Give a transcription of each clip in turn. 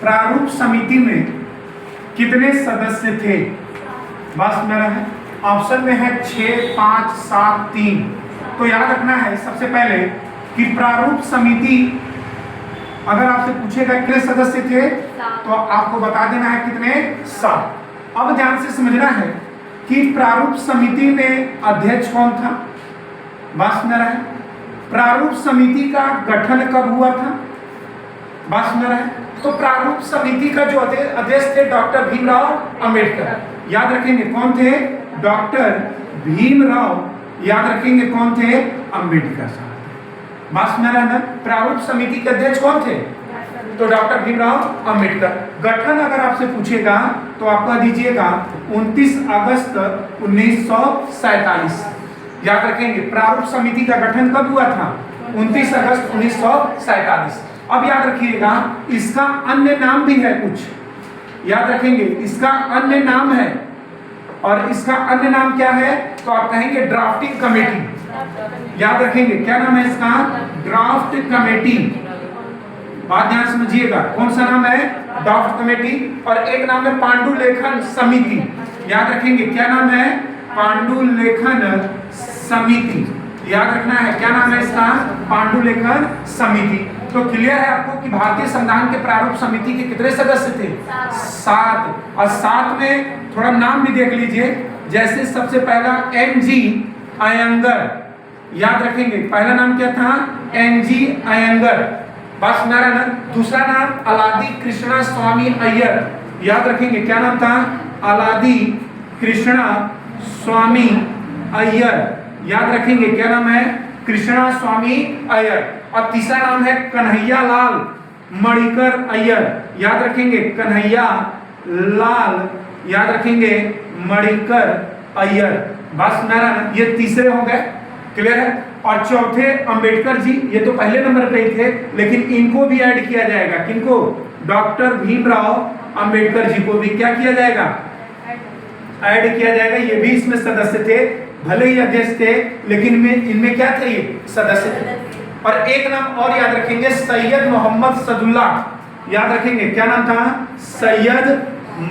प्रारूप समिति में कितने सदस्य थे? बस मेरा है ऑप्शन में है 6, 5, 7, 3। तो याद रखना है सबसे पहले कि प्रारूप समिति अगर आपसे पूछेगा कितने सदस्य थे तो आपको बता देना है कितने, 7। अब ध्यान से समझना है कि प्रारूप समिति में अध्यक्ष कौन था? बस मेरा है प्रारूप समिति का गठन कब हुआ था? बस मेरा है तो प्रारूप समिति का जो अध्यक्ष थे डॉक्टर भीमराव अंबेडकर। याद रखेंगे कौन थे? डॉक्टर भीमराव। याद रखेंगे कौन थे? अंबेडकर साहब। बस मेरा है प्रारूप समिति के अध्यक्ष कौन थे? तो डॉक्टर भीमराव अंबेडकर। गठन अगर आपसे पूछेगा तो आप कह दीजिएगा 29 अगस्त 1947। याद रखेंगे प्रारूप समिति का गठन कब हुआ था? 29 अगस्त 1947। अब याद रखिएगा इसका अन्य नाम भी है कुछ। याद रखेंगे इसका अन्य नाम है, और इसका अन्य नाम क्या है? तो आप कहेंगे ड्राफ्टिंग कमेटी। याद रखेंगे क्या नाम है इसका? Draft committee. बात ध्यान समझिएगा कौन सा नाम है? Draft committee. और एक नाम है पांडुलेखन समिति। याद रखेंगे क्या नाम है? पांडुलेखन समिति। याद रखना है क्या नाम है इसका? पांडुलेखन समिति। तो क्लियर है आपको कि भारतीय संविधान के प्रारूप समिति के कितने सदस्य थे? 7। और 7 में थोड़ा नाम भी देख लीजिए, जैसे सबसे पहला NG अयंगर। याद रखेंगे पहला नाम क्या था? NG अयंगर। बस मेरा ना दूसरा नाम अलादी कृष्णा स्वामी अय्यर। याद रखेंगे क्या नाम था? अलादी कृष्णा स्वामी अय्यर। याद रखेंगे क्या नाम है? कृष्णा स्वामी अय्यर। और तीसरा नाम है कन्हैया लाल मणिकर अय्यर। याद रखेंगे कन्हैया लाल, याद रखेंगे मणिकर अय्यर। बस मेरा ये तीसरे हो गए। क्लियर है? और चौथे अंबेडकर जी, ये तो पहले नंबर पे ही थे, लेकिन इनको भी ऐड किया जाएगा। किनको? डॉक्टर भीमराव अंबेडकर जी को भी क्या किया जाएगा? ऐड किया जाएगा। ये भी इसमें सदस्य थे, भले ही अध्यक्ष थे, लेकिन इनमें क्या थे? ये सदस्य थे। और एक नाम और याद रखेंगे, सैयद मोहम्मद सदुल्ला। याद रखेंगे क्या नाम था? सैयद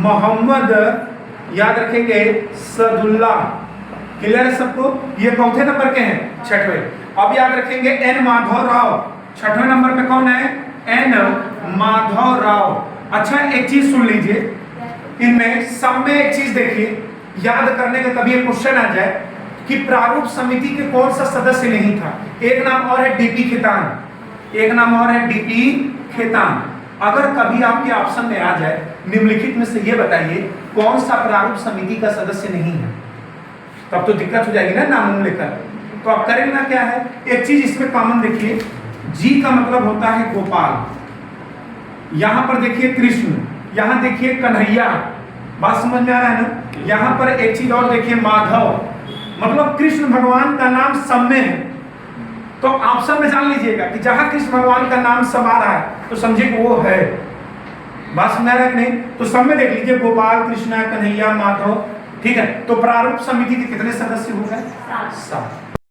मोहम्मद, याद रखेंगे सदुल्ला। क्लियर है सबको? ये चौथे नंबर के हैं, 6वें। अब याद रखेंगे N माधव राव। 6वें नंबर पे कौन है? N माधव राव। अच्छा एक चीज सुन लीजिए, इनमें सब में एक चीज देखिए, याद करने का कभी एक क्वेश्चन आ जाए कि प्रारूप समिति के कौन सा सदस्य नहीं था। एक नाम और है DP खेतान। एक नाम और है DP खेतान। अगर कभी आपके ऑप्शन में आ जाए निम्नलिखित में से ये बताइए कौन सा प्रारूप समिति का सदस्य नहीं है, तब तो दिक्कत हो जाएगी ना नाम लेकर। तो आप करेंगे ना क्या है? एक चीज इसमें कॉमन देखिए, G का मतलब होता है गोपाल। यहां पर देखिए कृष्ण, यहां देखिए कन्हैया। बात समझ में आ रहा है ना? यहां पर एक चीज और देखिए माधव, मतलब कृष्ण भगवान का नाम सब में है। तो ऑप्शन में जान लीजिएगा कि जहां कृष्ण भगवान का नाम सब आ रहा है तो समझिए कि वो है। बात समझ रहा है नहीं? तो सब में देख लीजिए गोपाल, कृष्णा, कन्हैया, माधव। ठीक है? तो प्रारूप समिति के कितने सदस्य हो गए? 7।